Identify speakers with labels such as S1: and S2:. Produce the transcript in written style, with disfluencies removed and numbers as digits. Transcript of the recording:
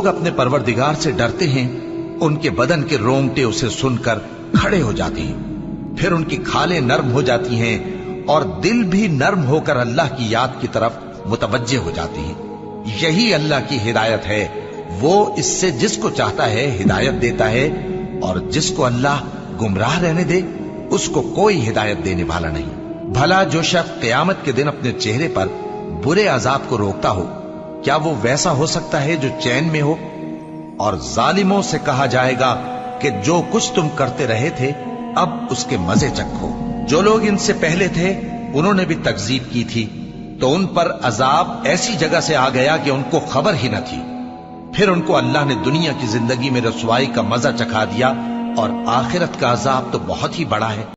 S1: लोग अपने परवरदिगार से डरते हैं उनके बदन के रोंगटे उसे सुनकर खड़े हो जाते हैं, फिर उनकी खालें नर्म हो जाती हैं और दिल भी नर्म होकर अल्लाह की याद की तरफ मुतवज्जे हो जाते हैं। यही अल्लाह की हिदायत है, वो इससे जिसको चाहता है हिदायत देता है, और जिसको अल्लाह गुमराह रहने दे उसको कोई हिदायत देने वाला नहीं। भला जो शख्स क़यामत के दिन अपने चेहरे पर बुरे अजाब को रोकता हो, क्या वो वैसा हो सकता है जो चैन में हो? और जालिमों से कहा जाएगा कि जो कुछ तुम करते रहे थे अब उसके मजे चखो। जो लोग इनसे पहले थे उन्होंने भी तकजीब की थी, तो उन पर अजाब ऐसी जगह से आ गया कि उनको खबर ही न थी। फिर उनको अल्लाह ने दुनिया की जिंदगी में रसवाई का मजा चखा दिया, और आखिरत का अजाब तो बहुत ही बड़ा है।